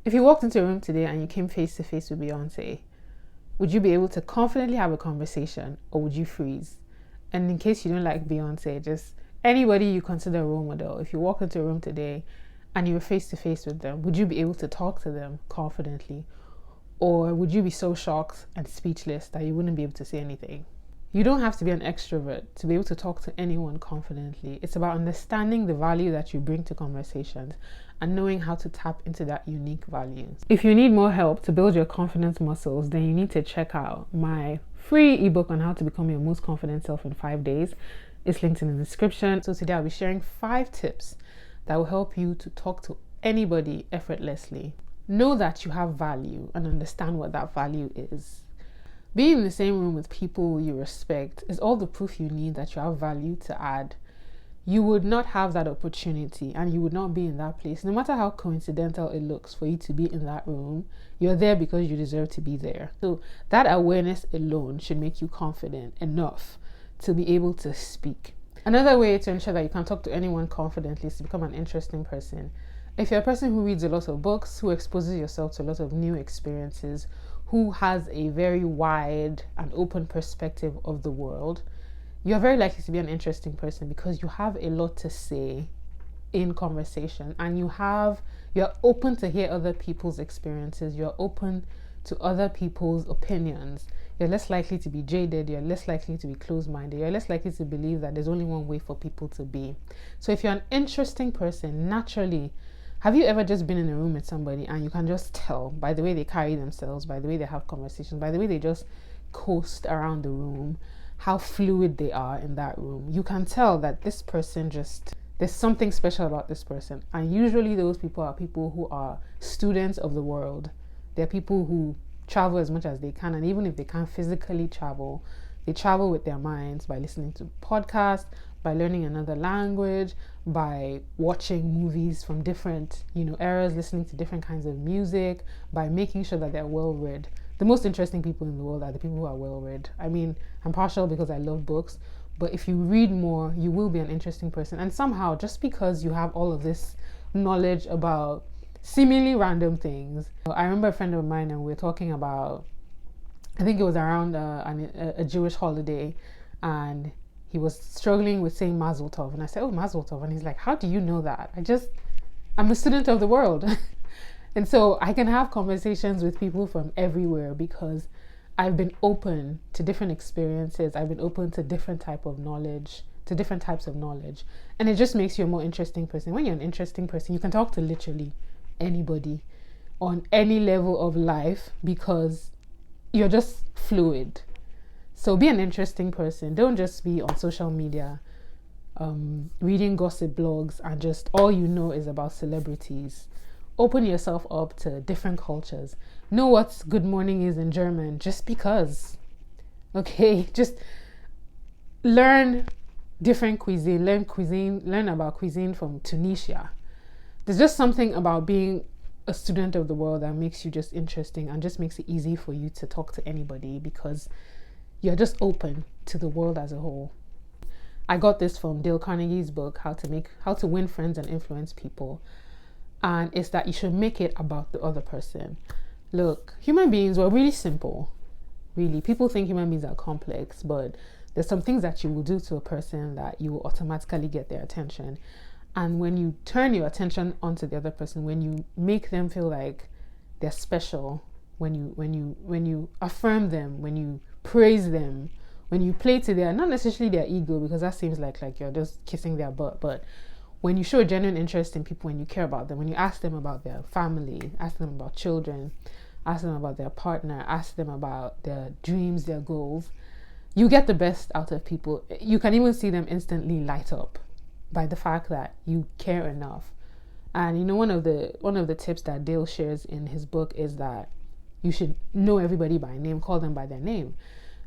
If you walked into a room today and you came face to face with Beyonce, would you be able to confidently have a conversation, or would you freeze? And in case you don't like Beyonce, just anybody you consider a role model, if you walk into a room today and you were face to face with them, would you be able to talk to them confidently? Or would you be so shocked and speechless that you wouldn't be able to say anything? You don't have to be an extrovert to be able to talk to anyone confidently. It's about understanding the value that you bring to conversations and knowing how to tap into that unique value. If you need more help to build your confidence muscles, then you need to check out my free ebook on how to become your most confident self in 5 days. It's linked in the description. So today I'll be sharing 5 tips that will help you to talk to anybody effortlessly. Know that you have value and understand what that value is. Being in the same room with people you respect is all the proof you need that you have value to add. You would not have that opportunity and you would not be in that place. No matter how coincidental it looks for you to be in that room, you're there because you deserve to be there. So that awareness alone should make you confident enough to be able to speak. Another way to ensure that you can talk to anyone confidently is to become an interesting person. If you're a person who reads a lot of books, who exposes yourself to a lot of new experiences, who has a very wide and open perspective of the world, you're very likely to be an interesting person because you have a lot to say in conversation, and you're open to hear other people's experiences, you're open to other people's opinions. You're less likely to be jaded, you're less likely to be closed-minded, you're less likely to believe that there's only one way for people to be. So if you're an interesting person, naturally, have you ever just been in a room with somebody and you can just tell by the way they carry themselves, by the way they have conversations, by the way they just coast around the room, how fluid they are in that room? You can tell that this person there's something special about this person. And usually those people are people who are students of the world. They're people who travel as much as they can, and even if they can't physically travel, they travel with their minds by listening to podcasts, by learning another language, by watching movies from different eras, listening to different kinds of music, by making sure that they're well read. The most interesting people in the world are the people who are well read. I mean, I'm partial because I love books, but if you read more, you will be an interesting person. And somehow, just because you have all of this knowledge about seemingly random things. I remember a friend of mine, and we were talking about, I think it was around a Jewish holiday, and he was struggling with saying Mazel Tov. And I said, oh, Mazel Tov. And he's like, how do you know that? I'm a student of the world. And so I can have conversations with people from everywhere because I've been open to different experiences. I've been open to different types of knowledge. And it just makes you a more interesting person. When you're an interesting person, you can talk to literally anybody on any level of life because you're just fluid. So be an interesting person. Don't just be on social media reading gossip blogs and just all you know is about celebrities. Open yourself up to different cultures. Know what good morning is in German just because. Okay, just learn different cuisine. Learn about cuisine from Tunisia. There's just something about being a student of the world that makes you just interesting and just makes it easy for you to talk to anybody because you're just open to the world as a whole. I got this from Dale Carnegie's book, How to Win Friends and Influence People. And it's that you should make it about the other person. Look, human beings were really simple. Really, people think human beings are complex, but there's some things that you will do to a person that you will automatically get their attention. And when you turn your attention onto the other person, when you make them feel like they're special, when you affirm them, when you praise them, when you play to their, not necessarily their ego, because that seems like you're just kissing their butt, but when you show genuine interest in people, when you care about them, when you ask them about their family, ask them about children, ask them about their partner, ask them about their dreams, their goals, you get the best out of people. You can even see them instantly light up by the fact that you care enough. And one of the tips that Dale shares in his book is that you should know everybody by name, call them by their name,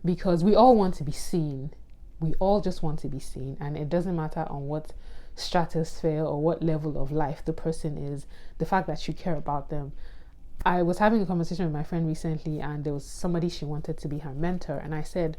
because we all want to be seen. We all just want to be seen, and it doesn't matter on what stratosphere or what level of life the person is. The fact that you care about them. I was having a conversation with my friend recently, and there was somebody she wanted to be her mentor, and I said,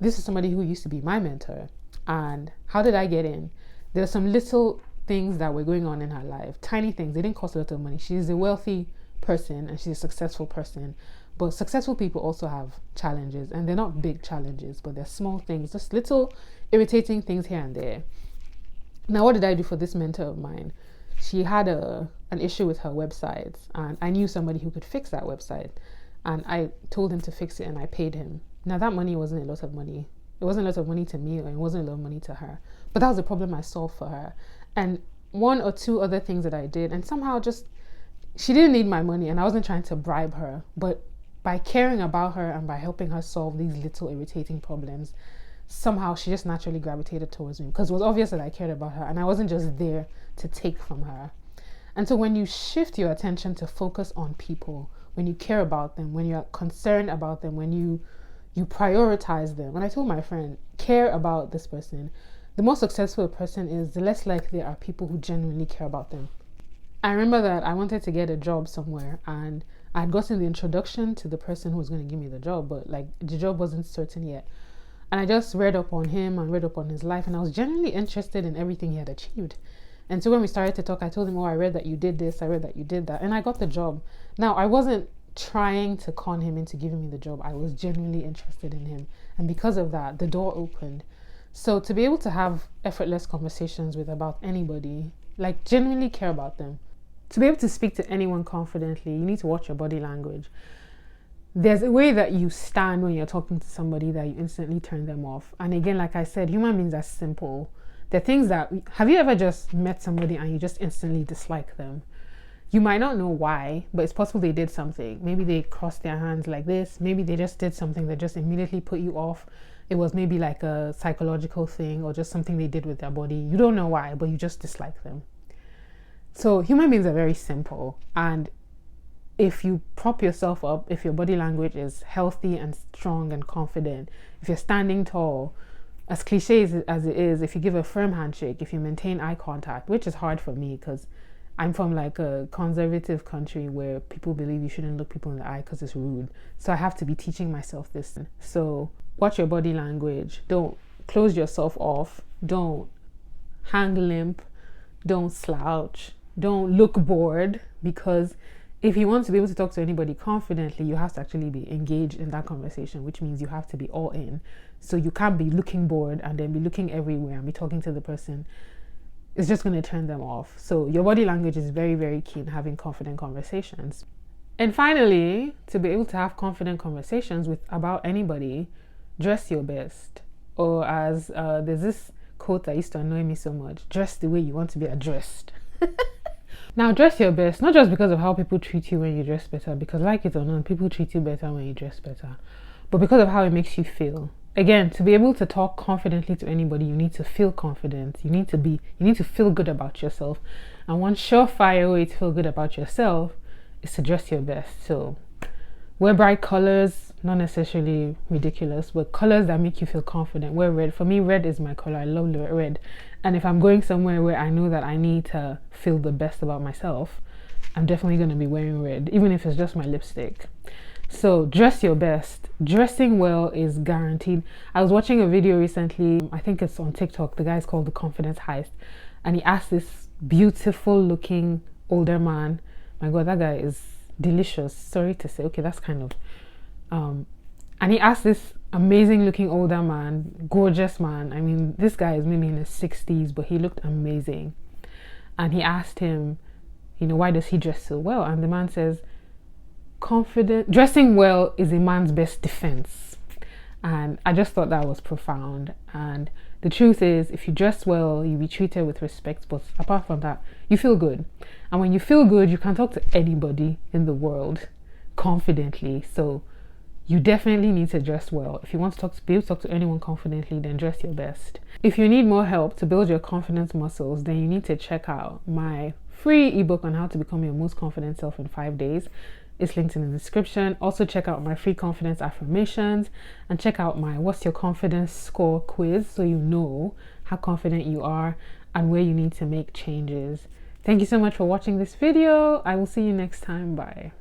this is somebody who used to be my mentor. And how did I get in? There's some little things that were going on in her life, tiny things. They didn't cost a lot of money. She's a wealthy person and she's a successful person. But successful people also have challenges, and they're not big challenges, but they're small things, just little irritating things here and there. Now, what did I do for this mentor of mine? She had an issue with her website, and I knew somebody who could fix that website. And I told him to fix it, and I paid him. Now, that money wasn't a lot of money. It wasn't a lot of money to me, or it wasn't a lot of money to her. But that was the problem I solved for her. And one or two other things that I did, and somehow just, she didn't need my money, and I wasn't trying to bribe her. But by caring about her and by helping her solve these little irritating problems, somehow she just naturally gravitated towards me, because it was obvious that I cared about her and I wasn't just there to take from her. And so when you shift your attention to focus on people, when you care about them, when you're concerned about them, when you prioritize them. When I told my friend, care about this person, the more successful a person is, the less likely there are people who genuinely care about them. I remember that I wanted to get a job somewhere, and I had gotten the introduction to the person who was going to give me the job, but like the job wasn't certain yet. And I just read up on him and read up on his life, and I was genuinely interested in everything he had achieved. And so when we started to talk, I told him, oh, I read that you did this, I read that you did that, and I got the job. Now, I wasn't trying to con him into giving me the job. I was genuinely interested in him, and because of that, the door opened. So to be able to have effortless conversations with about anybody, like genuinely care about them, to be able to speak to anyone confidently, you need to watch your body language. There's a way that you stand when you're talking to somebody that you instantly turn them off. And again, like I said, human beings are simple. They're things that, have you ever just met somebody and you just instantly dislike them? You might not know why, but it's possible they did something. Maybe they crossed their hands like this. Maybe they just did something that just immediately put you off. It was maybe like a psychological thing or just something they did with their body. You don't know why, but you just dislike them. So human beings are very simple. And if you prop yourself up, if your body language is healthy and strong and confident, if you're standing tall, as cliche as it is, if you give a firm handshake, if you maintain eye contact, which is hard for me because I'm from like a conservative country where people believe you shouldn't look people in the eye because it's rude. So I have to be teaching myself this. So watch your body language. Don't close yourself off. Don't hang limp. Don't slouch. Don't look bored, because if you want to be able to talk to anybody confidently, you have to actually be engaged in that conversation, which means you have to be all in. So you can't be looking bored and then be looking everywhere and be talking to the person. It's just going to turn them off. So your body language is very, very key in having confident conversations. And finally, to be able to have confident conversations with about anybody, dress your best. Or as there's this quote that used to annoy me so much, dress the way you want to be addressed. Now, dress your best, not just because of how people treat you when you dress better, because like it or not, people treat you better when you dress better, but because of how it makes you feel. Again, to be able to talk confidently to anybody, you need to feel confident. You need to feel good about yourself. And one surefire way to feel good about yourself is to dress your best. So wear bright colors, not necessarily ridiculous, but colors that make you feel confident. Wear red. For me, red is my color. I love red. And if I'm going somewhere where I know that I need to feel the best about myself, I'm definitely going to be wearing red, even if it's just my lipstick. So dress your best. Dressing well is guaranteed. I was watching a video recently, I think it's on TikTok, the guy's called The Confidence Heist, and he asked this beautiful looking older man, my God, that guy is delicious, sorry to say, okay, that's kind of, and he asked this amazing looking older man, gorgeous man, I mean, this guy is maybe in his 60s, but he looked amazing, and he asked him, you know, why does he dress so well? And the man says, dressing well is a man's best defense. And I just thought that was profound. And the truth is, if you dress well, you'll be treated with respect, but apart from that, you feel good. And when you feel good, you can talk to anybody in the world confidently. So you definitely need to dress well. If you want to be able to talk to anyone confidently, then dress your best. If you need more help to build your confidence muscles, then you need to check out my free ebook on how to become your most confident self in 5 days. It's linked in the description. Also check out my free confidence affirmations and check out my What's Your Confidence Score quiz so you know how confident you are and where you need to make changes. Thank you so much for watching this video. I will see you next time. Bye.